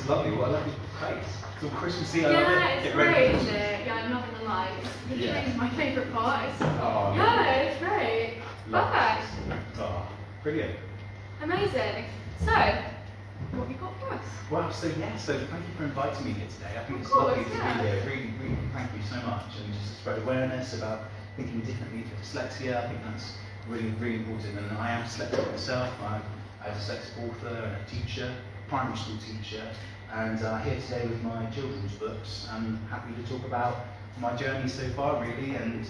It's lovely. What a lovely place. It's all Christmassy. I love it. Yeah, it's great, isn't it? Yeah, I'm not gonna lie. The train's my favourite part. Yeah, it's great. Perfect. Oh, brilliant. Amazing. So, what have you got for us? Well, so thank you for inviting me here today. I think it's course, lovely to be here. Really, really thank you so much. And just to spread awareness about thinking differently for dyslexia. I think that's really, really important. And I am dyslexic myself. I'm a dyslexic author and a teacher, primary school teacher. And here today with my children's books. I'm happy to talk about my journey so far, really, and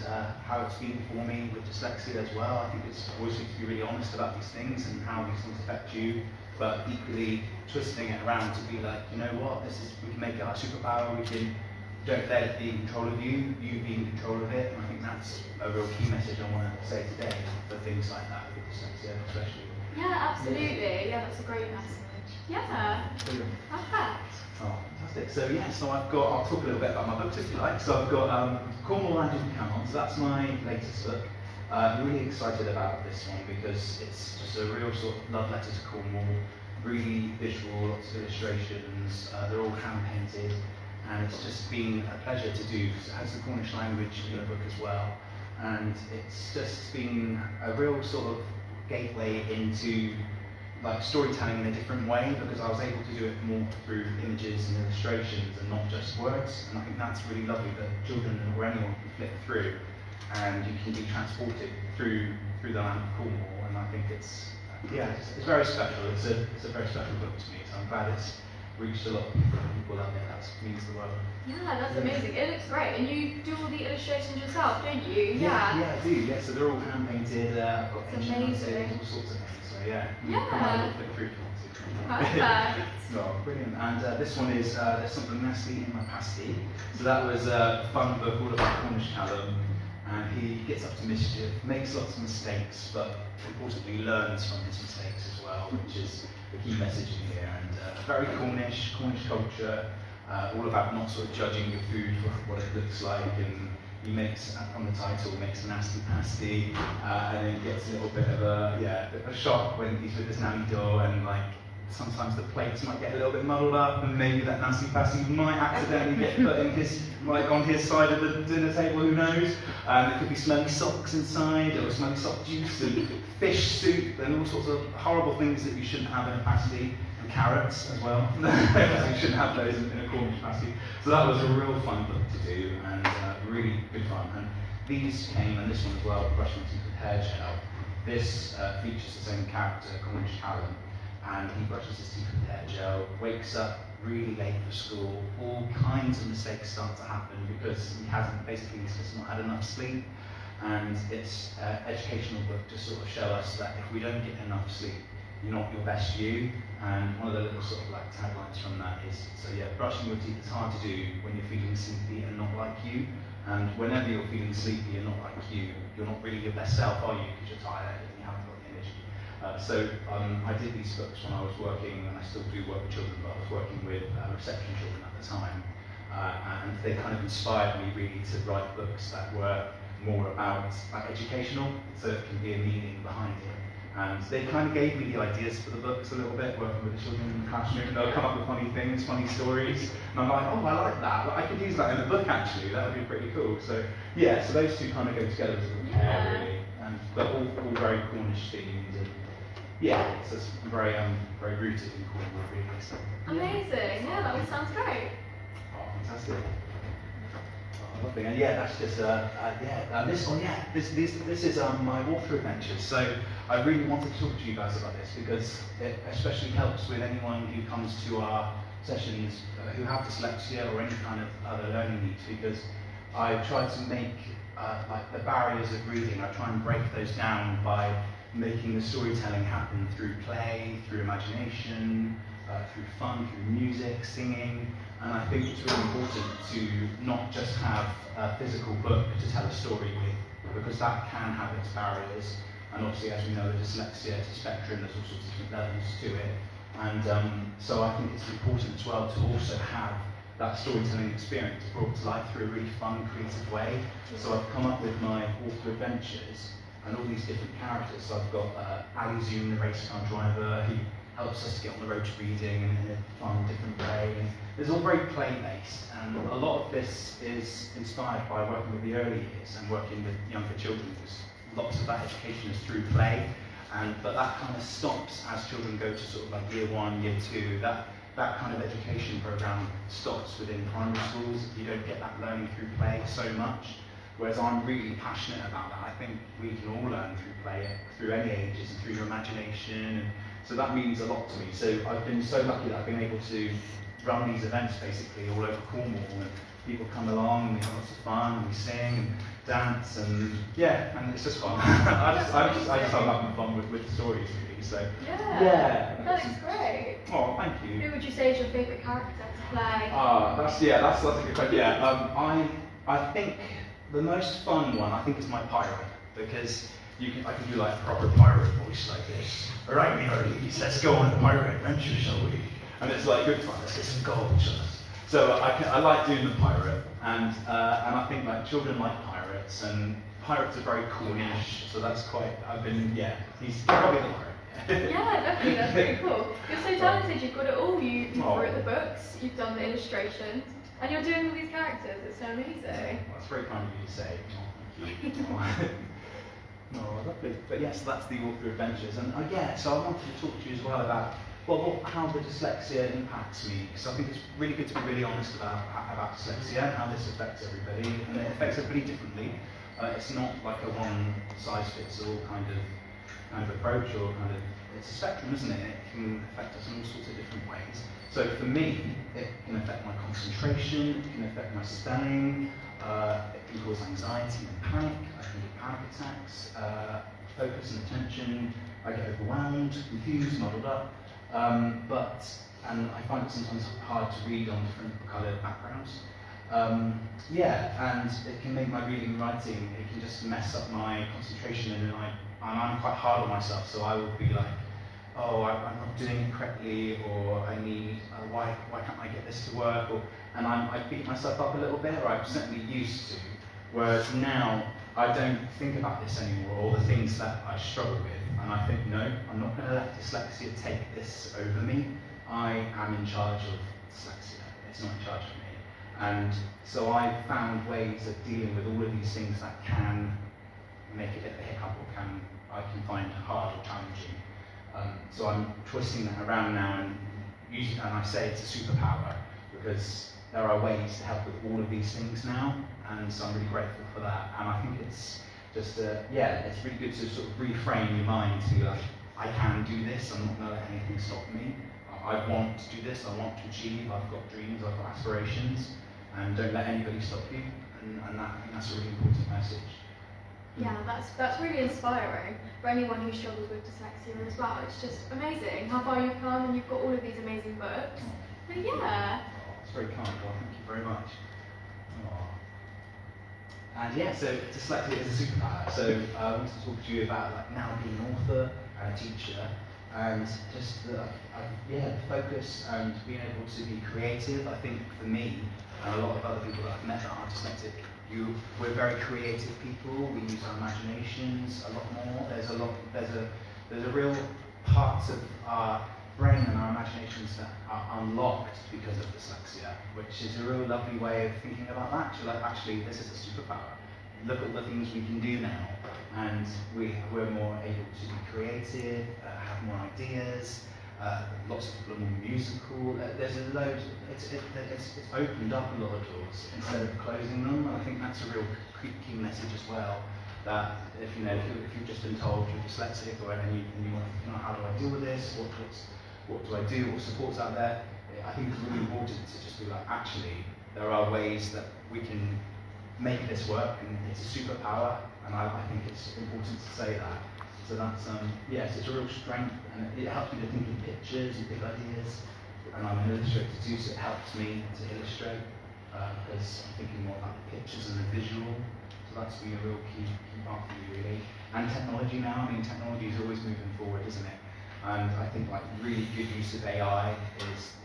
how it's been for me with dyslexia as well. I think it's always good to be really honest about these things and how these things affect you, but equally twisting it around to be like, you know what, we can make it our superpower. Don't let it be in control of you be in control of it. And I think that's a real key message I want to say today for things like that with dyslexia, especially. Yeah, absolutely. Yeah, that's a great message. Yeah. Perfect. Oh, fantastic. So I'll talk a little bit about my books if you like. So I've got Cornwall and Cameron, so that's my latest book. I'm really excited about this one because it's just a real sort of love letter to Cornwall, really visual, lots of illustrations, they're all hand painted, and it's just been a pleasure to do because it has the Cornish language in the book as well. And it's just been a real sort of gateway into like storytelling in a different way, because I was able to do it more through images and illustrations and not just words. And I think that's really lovely that children or anyone can flip through and you can be transported through the land of Cornwall. And I think it's very special. It's a very special book to me, so I'm glad it's reached a lot of people out there. That means the world. Yeah, that's amazing. It looks great. And you do all the illustrations yourself, don't you? Yeah, I do. Yeah, so they're all hand painted. I've got amazing. all sorts of things. So yeah. Flip through. Perfect. Oh, brilliant. And this one is There's Something Nasty in My Pasty. So that was a fun book all about Cornish Callum. And he gets up to mischief, makes lots of mistakes, but importantly learns from his mistakes as well, which is the key message in here. And very Cornish culture, all about not sort of judging your food for what it looks like. And he makes, from the title, makes a nasty pasty, and then gets a little bit of a shock when he's with his nanny doll, and like sometimes the plates might get a little bit muddled up, and maybe that nasty pasty might accidentally get put in on his side of the dinner table, who knows? There could be smelly socks inside, or smelly sock juice, and fish soup, and all sorts of horrible things that you shouldn't have in a pasty, and carrots as well. You shouldn't have those in a Cornish pasty. So that was a real fun book to do, and really good fun. And these came, and this one as well, Brushing Teeth with Hair Gel. This features the same character, Cornish Callum, and he brushes his teeth with hair gel, wakes up really late for school, all kinds of mistakes start to happen because he's just not had enough sleep. And it's an educational book to sort of show us that if we don't get enough sleep, you're not your best you. And one of the little sort of like taglines from that is, brushing your teeth is hard to do when you're feeling sleepy and not like you. And whenever you're feeling sleepy and not like you, you're not really your best self, are you? Because you're tired and you haven't got the energy. I did these books when I was working, and I still do work with children, but I was working with reception children at the time. And they kind of inspired me really to write books that were more about educational, so it can be a meaning behind it. And they kind of gave me the ideas for the books a little bit, working with the children in the classroom. They'll come up with funny things, funny stories, and I'm like, oh, I like that. Well, I could use that in a book actually. That would be pretty cool. So so those two kind of go together as a pair really, and they're all very Cornish themed. And it's just very rooted in Cornwall really. So, amazing. Yeah, that all sounds great. Oh, fantastic. Lovely. And that's just this one. This is my walkthrough adventures. So I really wanted to talk to you guys about this because it especially helps with anyone who comes to our sessions who have dyslexia or any kind of other learning needs, because I try to make like the barriers of reading. I try and break those down by making the storytelling happen through play, through imagination, through fun, through music, singing. And I think it's really important to not just have a physical book to tell a story with, because that can have its barriers. And obviously, as we know, the dyslexia is a spectrum, there's all sorts of different levels to it. And so I think it's important as well to also have that storytelling experience brought to life through a really fun, creative way. So I've come up with my author adventures and all these different characters. So I've got Ali Zoom, the race car driver. helps us to get on the road to reading in a fun, different way. And it's all very play-based, and a lot of this is inspired by working with the early years and working with younger children, because lots of that education is through play, but that kind of stops as children go to sort of like year 1, year 2. That kind of education program stops within primary schools. You don't get that learning through play so much, whereas I'm really passionate about that. I think we can all learn through play, through any ages, and through your imagination, and so that means a lot to me. So I've been so lucky that I've been able to run these events basically all over Cornwall, and people come along and we have lots of fun, and we sing and dance, and yeah, and it's just fun. I just love having fun with stories really. So yeah, that's great. Oh, thank you. Who would you say is your favourite character to play? That's a good question. Yeah, I think the most fun one I think is my pirate, because I can do like a proper pirate voice like this. All right, me hearties, let's go on a pirate adventure, shall we? And it's like good fun. Let's get some gold, shall we? So I like doing the pirate, and I think like children like pirates, and pirates are very Cornish, so that's quite. He's probably the pirate. Yeah, definitely, that's pretty cool. You're so talented, you've got it all. You wrote the books, you've done the illustrations, and you're doing all these characters. It's so amazing. Well, that's very kind of you to say. Oh, lovely. But yes, that's the author adventures, and so I wanted to talk to you as well about how the dyslexia impacts me, because I think it's really good to be really honest about dyslexia and how this affects everybody, and it affects everybody differently. It's not like a one-size-fits-all kind of approach, or it's a spectrum, isn't it? It can affect us in all sorts of different ways. So for me, it can affect my concentration, it can affect my spelling, it can cause anxiety and panic, I can get panic attacks, focus and attention, I get overwhelmed, confused, muddled up, and I find it sometimes hard to read on different kind of backgrounds. And it can make my reading and writing, it can just mess up my concentration, and I'm quite hard on myself, so I will be like, oh, I'm not doing it correctly, or I need, why can't I get this to work, and I beat myself up a little bit, or I'm certainly used to, whereas now I don't think about this anymore, or the things that I struggle with, and I think, no, I'm not going to let dyslexia take this over me. I am in charge of dyslexia, it's not in charge of me. And so I've found ways of dealing with all of these things that can make it a bit of a hiccup, or I can find hard or challenging. So I'm twisting that around now, and I say it's a superpower, because there are ways to help with all of these things now, and so I'm really grateful for that. And I think it's just, it's really good to sort of reframe your mind to be like, I can do this, I'm not going to let anything stop me. I want to do this, I want to achieve, I've got dreams, I've got aspirations, and don't let anybody stop you, and I think that's a really important message. Yeah, that's really inspiring for anyone who struggles with dyslexia as well. It's just amazing how far you've come, and you've got all of these amazing books. But yeah. It's very kind. Well, thank you very much. And so dyslexia is a superpower. So I want to talk to you about like now being an author and a teacher, and just the focus and being able to be creative. I think for me and a lot of other people that I've met that are dyslexic, we're very creative people. We use our imaginations a lot more. There's a real parts of our brain and our imaginations that are unlocked because of dyslexia, which is a real lovely way of thinking about that. So like, actually, this is a superpower. Look at the things we can do now, and we're more able to be creative, have more ideas. Lots of people are more musical. There's a load. It's opened up a lot of doors instead of closing them. I think that's a real key message as well. That if you've just been told you're dyslexic, or and you want to think, how do I deal with this? What do I do? What support's out there? I think it's really important to just be like, actually, there are ways that we can make this work, and it's a superpower. And I think it's important to say that. So that's, it's a real strength, and it helps me to think in pictures and big ideas. And I'm an illustrator too, so it helps me to illustrate, because I'm thinking more about the pictures and the visual. So that's been a real key part for me, really. And technology now, technology is always moving forward, isn't it? And I think like really good use of AI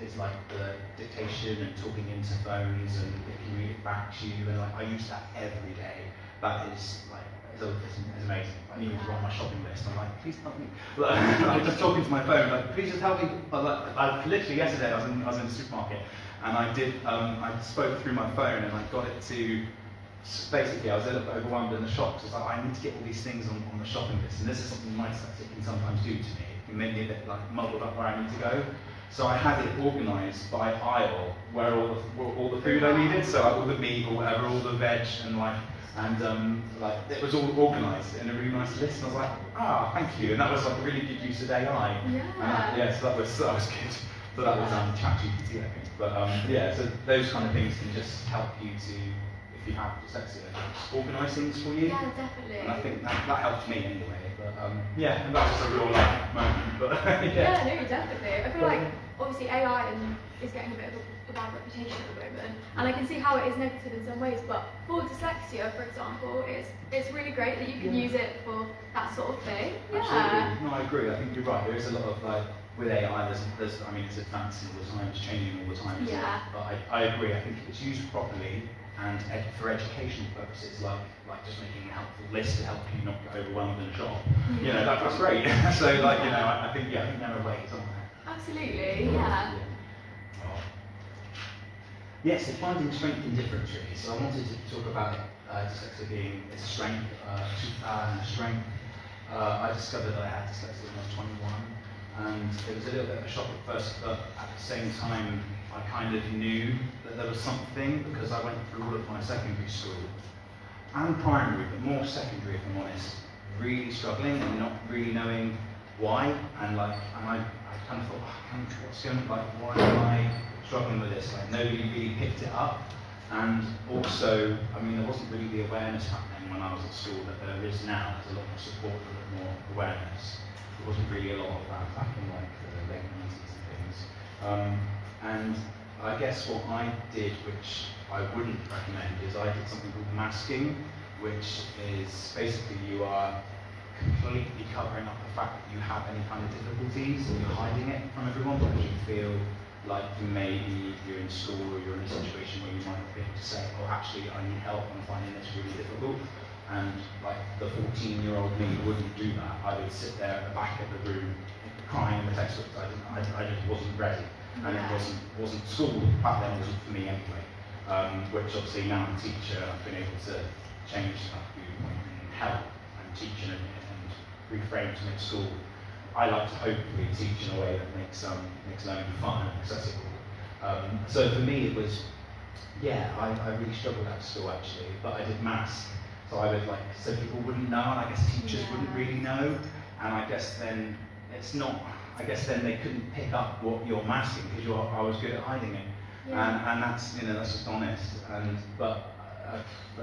is like the dictation and talking into phones, and it can read it back to you, and like I use that every day. That is like it's amazing. I need to write my shopping list. I'm like, please help me. Like, I'm just talking to my phone, like, please just help me. I literally yesterday I was in the supermarket, and I spoke through my phone, and I got it to. Basically, I was a little bit overwhelmed in the shop, because I was like, I need to get all these things on the shopping list, and this is something my dyslexic can sometimes do to me. It can make me a bit like muddled up where I need to go. So I had it organised by aisle, where all the food I needed, so like all the meat or whatever, all the veg, and like it was all organised in a really nice list, and I was like, thank you, and that was like a really good use of AI. Yeah. So that was good. So that was ChatGPT, I think. But yeah, so those kind of things can just help you to, if you have dyslexia, just organise things for you. Yeah, definitely. And I think that helped me anyway. But yeah, and that was a real life moment. But yeah, no, definitely. I feel like obviously AI is getting a bit of a bad reputation at the moment, and I can see how it is negative in some ways. But for dyslexia, for example, it's really great that you can use it for that sort of thing. Yeah. Absolutely. No, I agree. I think you're right. There is a lot of like with AI. I mean, it's advancing all the time. It's changing all the time. Yeah. But I agree. I think if it's used properly and for educational purposes, like just making a helpful list to help you not get overwhelmed in a shop, you know, that's great. So like, you know, I think there are ways, aren't there? Absolutely, yeah. Yes, so finding strength in differently. So I wanted to talk about dyslexia being a strength, superpower and a strength. I discovered that I had dyslexia when I was 21, and it was a little bit of a shock at first, but at the same time, I kind of knew that there was something, because I went through all of my secondary school and primary, but more secondary, if I'm honest, really struggling and not really knowing why, and I kind of thought, what's going on, like, why am I struggling with this? Like, nobody really picked it up, and also, I mean, there wasn't really the awareness happening when I was at school that there is now. There's a lot more support, a lot more awareness. There wasn't really a lot of that back in like the late 90s and things. And I guess what I did, which I wouldn't recommend, is I did something called masking, which is basically you are completely covering up the fact that you have any kind of difficulties, and you're hiding it from everyone because you feel like maybe you're in school or you're in a situation where you might not be able to say, oh, actually, I need help, I'm finding this really difficult. And like the 14-year-old me wouldn't do that. I would sit there at the back of the room crying in the textbook. I just wasn't ready, and it wasn't school back then. Wasn't for me anyway. Which obviously now I'm a teacher, I've been able to change that viewpoint and help and teach and reframe to make school. I like to hopefully teach in a way that makes learning fun and accessible. So for me it was, I really struggled at school actually, but I did maths. So I would so people wouldn't know, and I guess teachers wouldn't really know, and I guess then they couldn't pick up what you're masking because I was good at hiding it, and that's just honest. But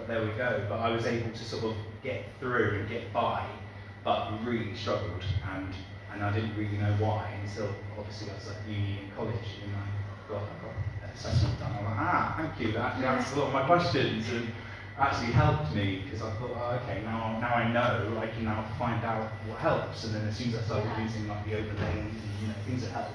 there we go. But I was able to sort of get through and get by, but really struggled, and I didn't really know why until obviously I was at uni and college, and I got an assessment done. I'm like, thank you, that answers a lot of my questions. And actually helped me, because I thought, okay, now I know, I can now find out what helps, and then as soon as I started using like the overlays and things that help.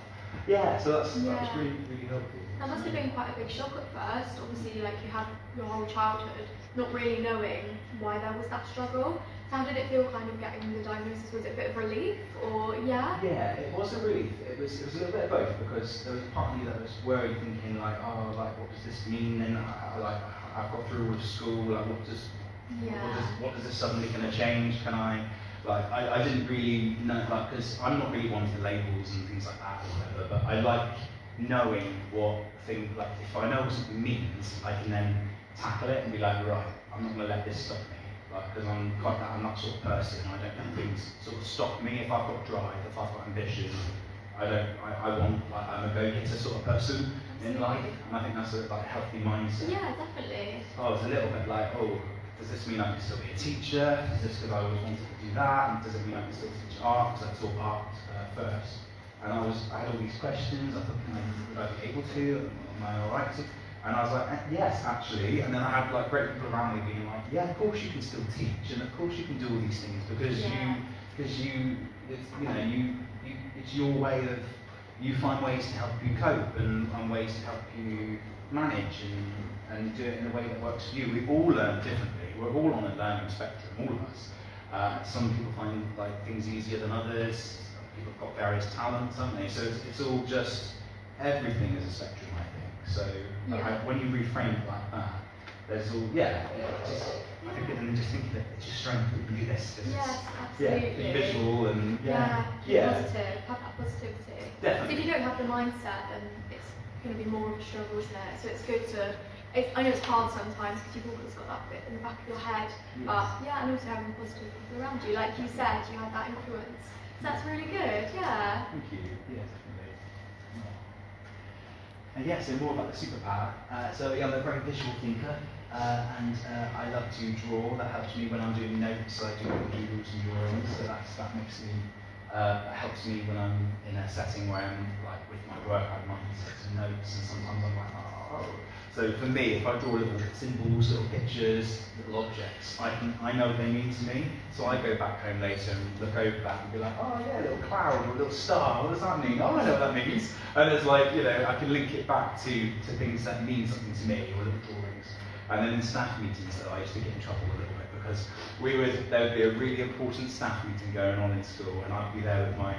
So that was really, really helpful. That must have been quite a big shock at first. Obviously, like you had your whole childhood not really knowing why there was that struggle. So how did it feel kind of getting the diagnosis? Was it a bit of relief, or Yeah, it was a relief. It was a little bit of both, because there was a part of me that was worried, thinking like, what does this mean? And I've got through all of school, like what does this suddenly going to change? Can I didn't really know, because I'm not really one for labels and things like that or whatever, but I like knowing what things, if I know what something means, I can then tackle it and be like, right, I'm not going to let this stop me, because I'm that sort of person. I don't let things sort of stop me. If I've got drive, if I've got ambition, I'm a go-getter sort of person in life, and I think that's a healthy mindset. Yeah, definitely. So I was a little bit like, does this mean I can still be a teacher? Is this because I always wanted to do that? And does it mean I can still teach art? Because I taught art first. And I had all these questions. I thought, would I be able to? Am I all right to? And I was like, yes, actually. And then I had great people around me being like, yeah, of course you can still teach, and of course you can do all these things, because it's your way of, you find ways to help you cope and ways to help you manage and do it in a way that works for you. We all learn differently. We're all on a learning spectrum, all of us. Some people find like things easier than others. Some people have got various talents, haven't they? So it's all just, everything is a spectrum, I think. So when you reframe it like that, there's all, I think and just think of it, it's your strength that you do this. Yes, absolutely. Be visual and positive, have that positivity. Definitely. So if you don't have the mindset, then it's going to be more of a struggle, isn't it? So it's good to, I know it's hard sometimes because you've always got that bit in the back of your head, but and also having positive people around you. Like you said, you have that influence. So that's really good, yeah. Thank you, yeah, definitely. And so more about the superpower. So I'm a very visual thinker. And I love to draw. That helps me when I'm doing notes. I do doodles and drawings, so that makes me helps me when I'm in a setting where I'm like with my work. I might take some notes, and sometimes I'm like, oh. So for me, if I draw little symbols, little pictures, little objects, I know what they mean to me. So I go back home later and look over that and be like, oh yeah, a little cloud or a little star. What does that mean? Oh, I know what that means. And it's like, I can link it back to things that mean something to me, or little drawings. And then in staff meetings, though, I used to get in trouble a little bit because there would be a really important staff meeting going on in school, and I'd be there with my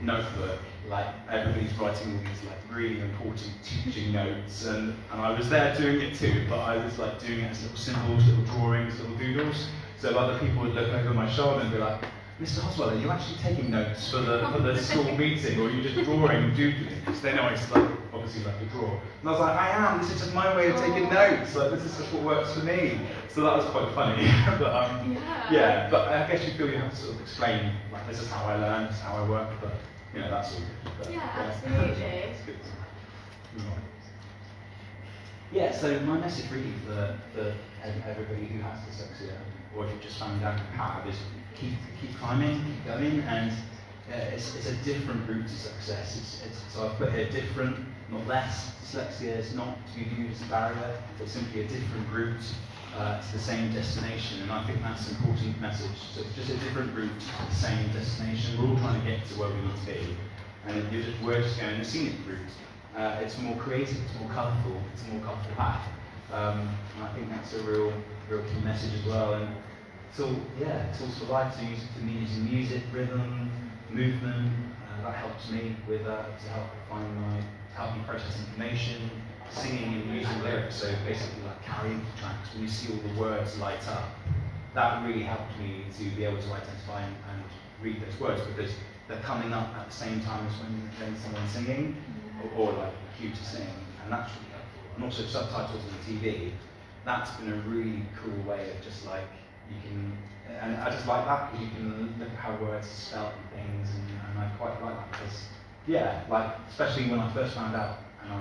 notebook, like everybody's writing all these like really important teaching notes, and I was there doing it too, but I was like doing it as little symbols, little drawings, little doodles. So other people would look over my shoulder and be like, Mr. Hoswell, are you actually taking notes for the school meeting, or are you just drawing and doodling? Because they know I obviously like to draw. And I was like, I am, this is just my way of taking notes, like this is just what works for me. So that was quite funny. But but I guess you feel you have to sort of explain, like this is how I learn, this is how I work, but that's all good. But, absolutely. It's good. So my message really for everybody who has dyslexia, or if you've just found out you have, is keep climbing, keep going, and it's a different route to success. So I've put here different, not less. Dyslexia is not to be viewed as a barrier, but simply a different route to the same destination, and I think that's an important message. So it's just a different route to the same destination. We're all trying to get to where we need to be, and we're just going a scenic route. It's more creative, it's more colourful, it's a more colourful path. And I think that's a real key message as well. And tools for life, so using music, rhythm, movement. That helps me with to help me process information, singing and using lyrics. So basically, like karaoke tracks, when you see all the words light up, that really helped me to be able to identify and read those words, because they're coming up at the same time as when someone's singing, or like a cue to sing, and that's really helpful. And also subtitles on the TV. That's been a really cool way of just like, you can, and I just like that because you can look at how words are spelt and things, and I quite like that because, like especially when I first found out, and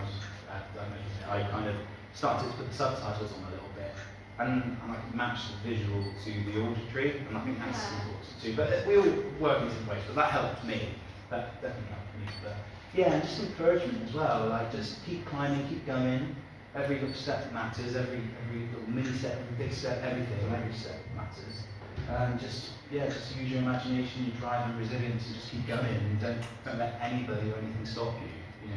I kind of started to put the subtitles on a little bit, and I could match the visual to the auditory, and I think that's important too. But we all work in different ways, but that helped me. That definitely helped me. But and just encouragement as well. Like just keep climbing, keep going. Every little step matters, every little mini step, every big step, everything, every step matters. And just use your imagination, your drive and resilience, and just keep going. And don't let anybody or anything stop you.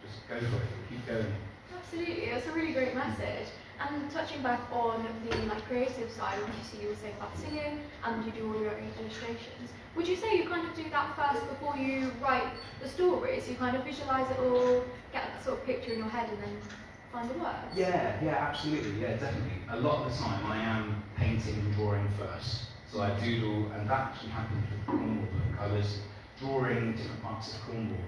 Just go for it, keep going. Absolutely, that's a really great message. And touching back on the creative side, obviously you were saying about singing, and you do all your own illustrations. Would you say you kind of do that first before you write the story? So you kind of visualise it all, get a sort of picture in your head, and then find the words? Yeah, absolutely, definitely. A lot of the time I am painting and drawing first. So I doodle, and that actually happened with the Cornwall book. I was drawing different parts of Cornwall,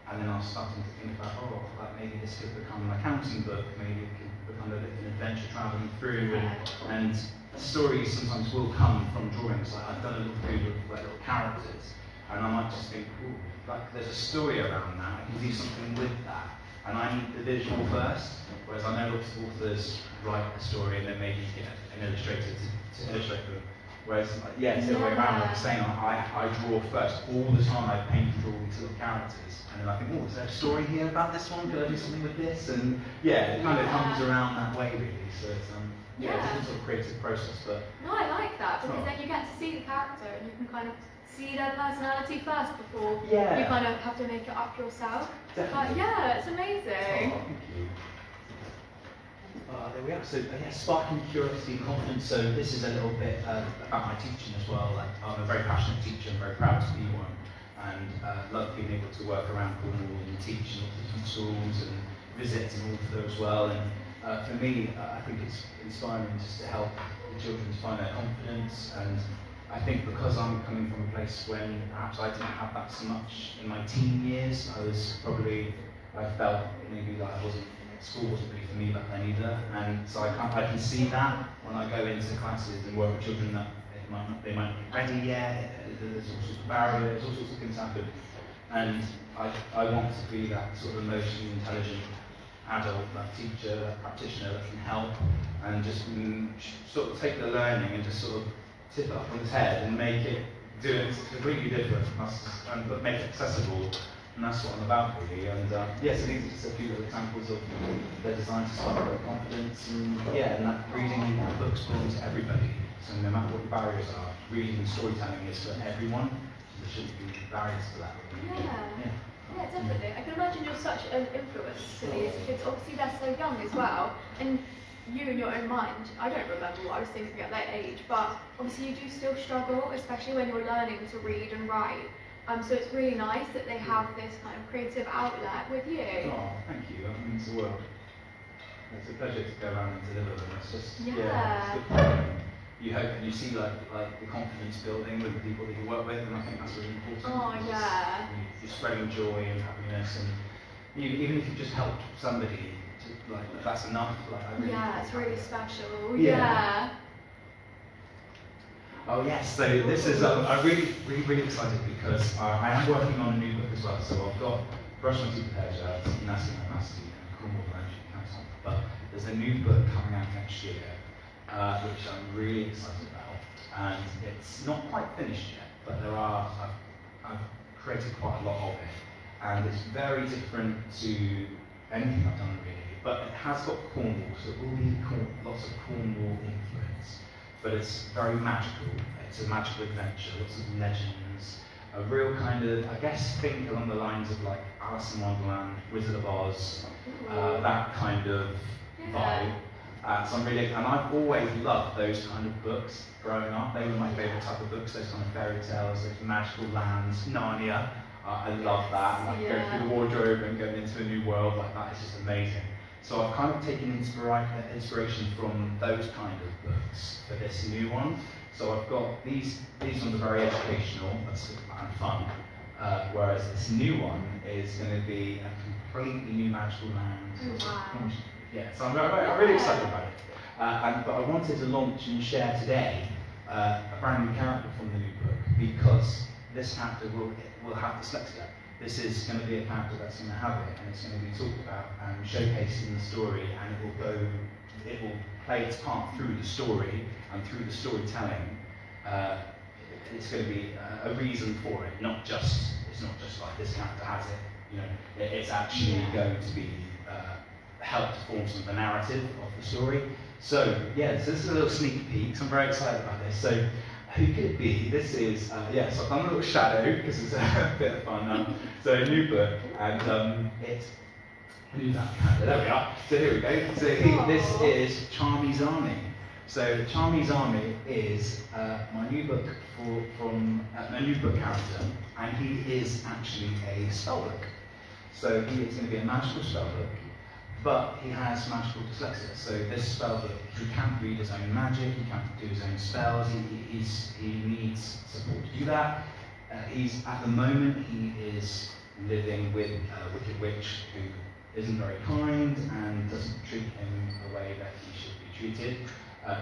and then I was starting to think about, like maybe this could become an accounting book, maybe it could become an adventure travelling through, and stories sometimes will come from drawings. Like I've done a little doodle of like little characters, and I might just think, like there's a story around that, I can do something with that. And I need the visual first, whereas I know authors write a story and then maybe get an illustrator to illustrate them. Whereas, it's the other way around, like I'm saying, I draw first. All the time I paint and draw these little characters. And then I think, is there a story here about this one? Could I do something with this? And it kind of comes around that way, really. So it's, yeah, it's a sort of creative process. But no, I like that because then you get to see the character and you can kind of see their personality first before you kind of have to make it up yourself. Definitely. But yeah, it's amazing. Oh, thank you. There we are. So sparking curiosity and confidence. So this is a little bit about my teaching as well. Like, I'm a very passionate teacher and very proud to be one, and love being able to work around Cornwall and teach in all the different schools and visit and all of those as well. And for me, I think it's inspiring just to help the children to find their confidence. And I think because I'm coming from a place when perhaps I didn't have that so much in my teen years, I felt maybe like school wasn't really for me back then either. And so I can see that when I go into classes and work with children that they might not be ready yet, there's all sorts of barriers, all sorts of things happen. And I want to be that sort of emotionally intelligent adult, that teacher, that practitioner that can help and just sort of take the learning and just sort of tip it up on its head and make it do it completely different, but make it accessible. And that's what I'm about really. And so these are just a few little examples of the design to spark their confidence, and and that reading books belongs to everybody. So no matter what the barriers are, reading and storytelling is for everyone. So there shouldn't be barriers to that. Yeah, definitely. I can imagine you're such an influence to these kids. Obviously they're so young as well, and you in your own mind, I don't remember what I was thinking at that age, but obviously you do still struggle, especially when you're learning to read and write. So it's really nice that they have this kind of creative outlet with you. Oh, thank you. That means the world. It's a pleasure to go around and deliver them. It's just it's good fun. You hope and you see like the confidence building with the people that you work with, and I think that's really important. Oh yeah. You're spreading joy and happiness, and even if you just helped somebody, that's enough. It's really special. Oh yes, so this is, I'm really excited because I am working on a new book as well. So I've got Brush My Teeth Pleasure, Nasty My Nasty, and Cornwall Council. But there's a new book coming out next year, which I'm really excited about. And it's not quite finished yet, but I've created quite a lot of it. And it's very different to anything I've done really. But it has got Cornwall, so it will be lots of Cornwall influence. But it's very magical. It's a magical adventure, lots of legends, a real kind of, I guess, think along the lines of like Alice in Wonderland, Wizard of Oz, that kind of vibe. So I'm really, and I've always loved those kind of books growing up. They were my favourite type of books, those kind of fairy tales, those magical lands, Narnia. I love that. Like going through the wardrobe and going into a new world like that is just amazing. So I've kind of taken inspiration from those kind of books for this new one. So I've got these ones are very educational and fun, whereas this new one is going to be a completely new magical land. So I'm really excited about it. But I wanted to launch and share today a brand new character from the new book, because this character will have dyslexia. This is going to be a character that's going to have it, and it's going to be talked about and showcased in the story, and it will play its part through the story and through the storytelling. It's going to be a reason for it, it's not just like this character has it. It's actually going to be help to form some of the narrative of the story. So so this is a little sneak peek. So I'm very excited about this. So who could it be? This is, so I've done a little shadow because it's a bit of fun. So a new book, and it's, there we are. So here we go. So this is Charmy's Army. So Charmy's Army is my new book from a new book character, and he is actually a spellbook. So he is going to be a magical spellbook, but he has magical dyslexia. So this spellbook, he can't read his own magic, he can't do his own spells, he needs support to do that. At the moment, he is living with a wicked witch who isn't very kind and doesn't treat him the way that he should be treated.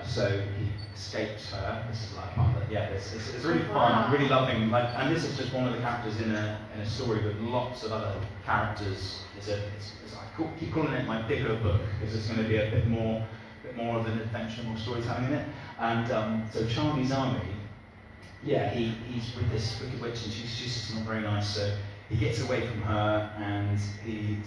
So he escapes her. This is like part of it. It's really fun. I'm really loving. And this is just one of the characters in a story with lots of other characters. I keep calling it my bigger book because it's going to be a bit more of an adventure, more storytelling in it. And so Charmy's Army, he's with this wicked witch, and she's just not very nice. So he gets away from her, and he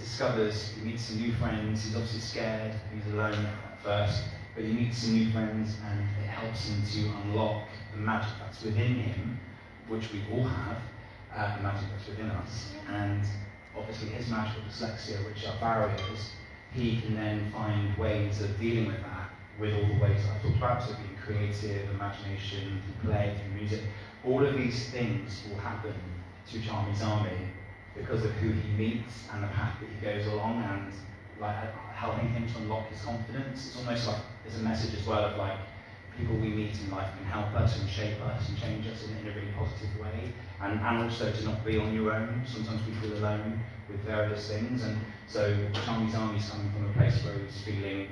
meets some new friends. He's obviously scared. He's alone at first. but he meets some new friends and it helps him to unlock the magic that's within him, which we all have, the magic that's within us, and obviously his magical dyslexia, which are barriers, he can then find ways of dealing with that with all the ways that I've talked about, so being creative, imagination, through play, through music. All of these things will happen to Charmy's Army because of who he meets and the path that he goes along, and like helping him to unlock his confidence. It's almost like there's a message as well of like people we meet in life can help us and shape us and change us in a really positive way, and also to not be on your own. Sometimes we feel alone with various things, and so Charmy's Army is coming from a place where he's feeling,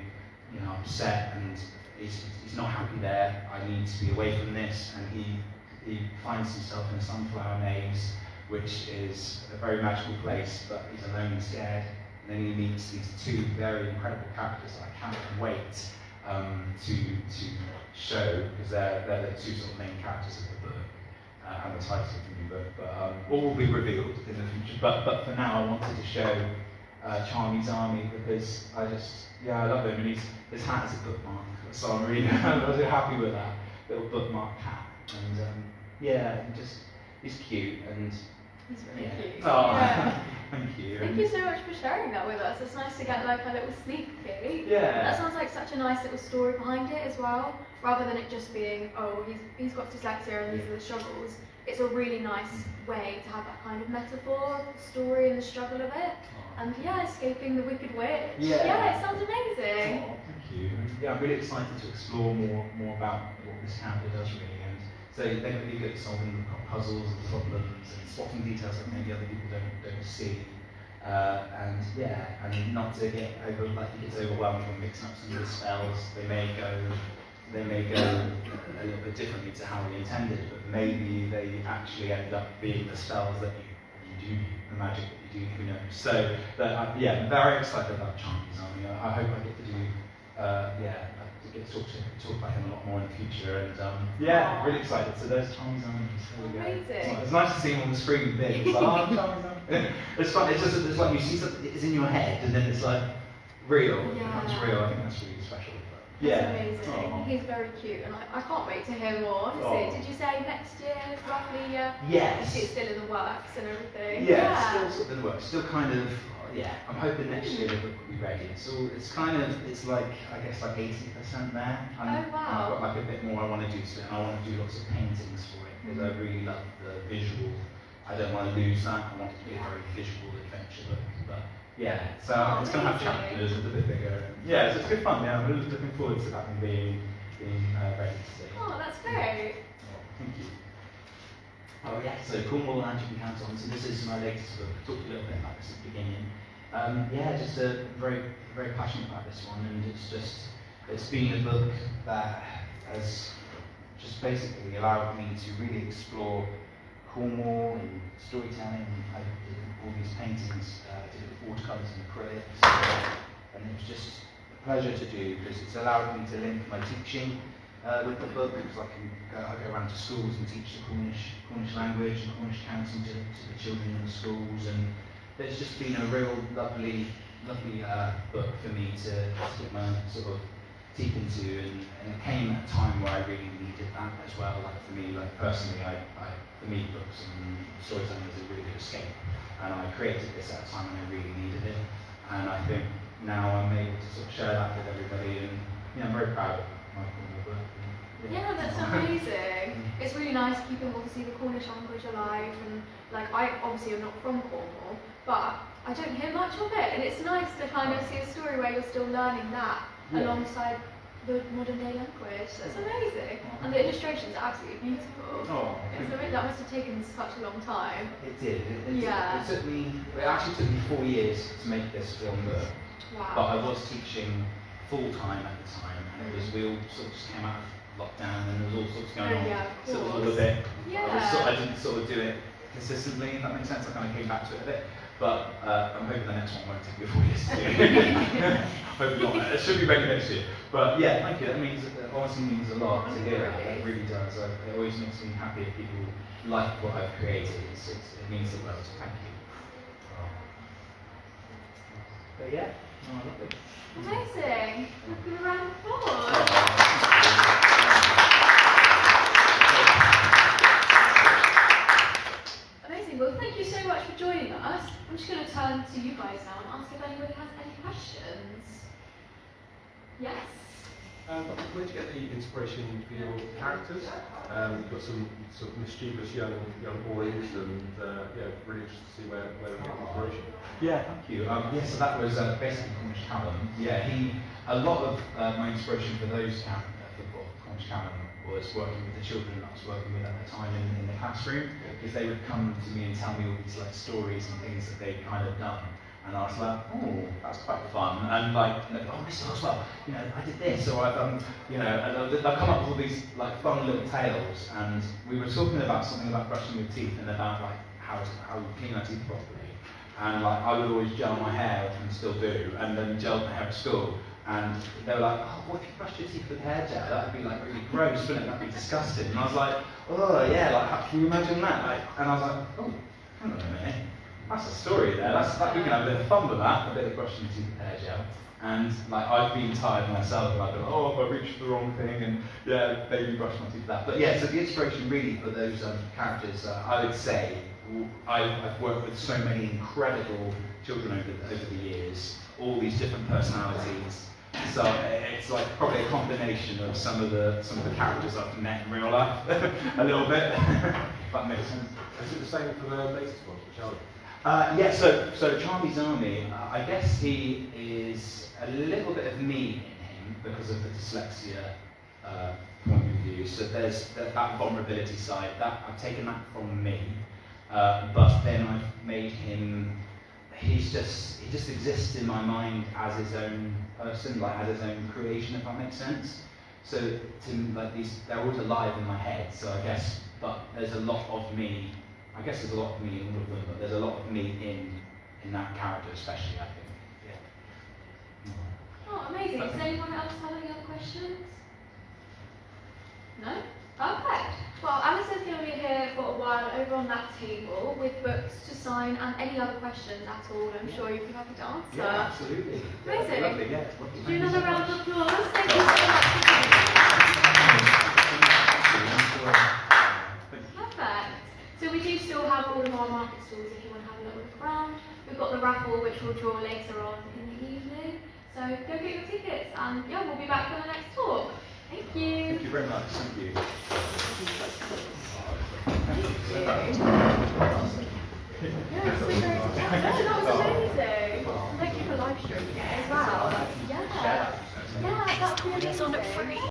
you know, upset and he's not happy there. I need to be away from this, and he finds himself in a sunflower maze, which is a very magical place, but he's alone and scared. And then he meets these two very incredible characters that I can't wait to show, because they're the two sort of main characters of the book and the title of the new book. But all will be revealed in the future. But for now, I wanted to show Charmy's Army because I love him, and his hat is a bookmark, so I'm really happy with that little bookmark hat. And he's cute and. He's really cute. Oh, yeah. Thank you. Thank you so much for sharing that with us. It's nice to get like a little sneak peek. Yeah. That sounds like such a nice little story behind it as well, rather than it just being, oh, he's got dyslexia and these are the struggles. It's a really nice way to have that kind of metaphor, the story and the struggle of it. And escaping the wicked witch. Yeah, it sounds amazing. Oh, thank you. Yeah, I'm really excited to explore more about what this character does really. So they're really good at solving the puzzles and problems and spotting details that maybe other people don't see. And not to get overwhelmed and mixing up some of the spells. They may go a little bit differently to how we intended, but maybe they actually end up being the spells that you do, the magic that you do, who knows. So I'm very excited about Charmy's Army. I hope I get to do get to talk about him a lot more in the future, and really excited. So there's Charmy's Army. There we go. Amazing. It's nice to see him on the screen big. It's like, oh, Charmy's Army. It's fun. It's just it's like you see something, it's in your head, and then it's like real. It becomes real. I think that's really special. That's amazing. Aww. He's very cute, and I can't wait to hear more. Did you say next year, roughly? Yes. It's still in the works and everything. Still sort of in the works. Still kind of. I'm hoping next year the book will be ready. So it's like I guess like 80% there. Oh wow! I've got like a bit more I want to do to it, and I want to do lots of paintings for it because I really love the visual. I don't want to lose that. I want it to be a very visual adventure book. But so it's going to have chapters, it's a bit bigger. So it's good fun. I'm really looking forward to that one being ready to see. Oh, that's great. Thank you. So Cornwall and you can count on. So this is my latest book. I talked a little bit about this at the beginning. Just very, very passionate about this one, and it's been a book that has just basically allowed me to really explore Cornwall and storytelling. I did all these paintings, did watercolours and acrylics, and it was just a pleasure to do because it's allowed me to link my teaching with the book, because I go around to schools and teach the Cornish language and Cornish counting to the children in the schools, and it's just been a real lovely book for me to get my sort of teeth into, and it came at a time where I really needed that as well. Like for me, like personally, for me, books and storytelling is a really good escape, and I created this at a time when I really needed it, and I think now I'm able to sort of share that with everybody, and I'm very proud of my Cornwall book. Yeah, that's amazing. It's really nice keeping obviously the Cornish language alive, and like I obviously am not from Cornwall, but I don't hear much of it, and it's nice to kind of see a story where you're still learning that alongside the modern day language. That's amazing. And the illustrations are absolutely beautiful. That must have taken such a long time. It did. It actually took me 4 years to make this film book. Wow. But I was teaching full time at the time, and we all sort of just came out of lockdown, and there was all sorts going on. So it was all a bit. I didn't sort of do it consistently, if that makes sense. I kind of came back to it a bit. But I'm hoping the next one won't take me 4 years to do. Hopefully not. It should be ready next year. But thank you. That honestly means a lot to hear that. It really does. It always makes me happy if people like what I've created. It means the world. So thank you. But Oh, lovely. Amazing. Give a round of applause. Amazing. Well, thank you so much for joining us. I'm just going to turn to you guys now and ask if anybody has any questions. Yes? Where'd you get the inspiration for your characters? You've got some sort of mischievous young boys, and yeah, really interested to see where they get the inspiration. Yeah, thank you. Yeah, so that was basically Cornish Callum. Yeah, a lot of my inspiration for those for Cornish Callum was working with the children I was working with at the time in the classroom, because they would come to me and tell me all these like stories and things that they'd kind of done. And I was like, oh, that's quite fun. And like, oh, Mr. Hoswell, I did this, or I've done, and they'll come up with all these like fun little tales. And we were talking about something about brushing your teeth and about like how you clean our teeth properly. And like, I would always gel my hair, and still do, and then gel my hair at school. And they were like, oh, what if you brushed your teeth with hair gel? That would be like really gross, wouldn't it? That'd be disgusting. And I was like, oh yeah, like, how can you imagine that? Like, and I was like, oh, hang on a minute. That's a story there. We can have a bit of fun with that, a bit of brushing your teeth with hair gel. And like, I've been tired myself, and I've been, oh, I reached the wrong thing, and yeah, maybe brush my teeth with that. But yeah, so the inspiration really for those characters, I would say, I've worked with so many incredible children over the years, all these different personalities. So it's like probably a combination of some of the characters I've met in real life, a little bit. If that makes sense. Is it the same for the latest one, Charlie? Yeah, so Charlie's Army, I guess he is a little bit of me in him because of the dyslexia point of view. So there's that vulnerability side, that I've taken that from me, but then I've made him, he just exists in my mind as his own person, like as his own creation, if that makes sense. So they're always alive in my head, so I guess, but there's a lot of me. I guess there's a lot of me in all of them, but there's a lot of me in that character especially, I think. Yeah. Oh, amazing. Does anyone else have any other questions? No? Perfect. Well, Alasdair's going to be here for a while over on that table with books to sign and any other questions at all. I'm sure you'll be happy to answer. Yeah, absolutely. Amazing. Lovely, yeah. Do another round of applause. Thank you so much for coming. Perfect. So we do still have all of our market stalls if you want to have a little look around. We've got the raffle which we'll draw later on in the evening. So go get your tickets and yeah, we'll be back for the next talk. Thank you. Thank you very much. Thank you. Yeah, that was amazing. Thank you for live streaming it as well. Yeah, that's really amazing.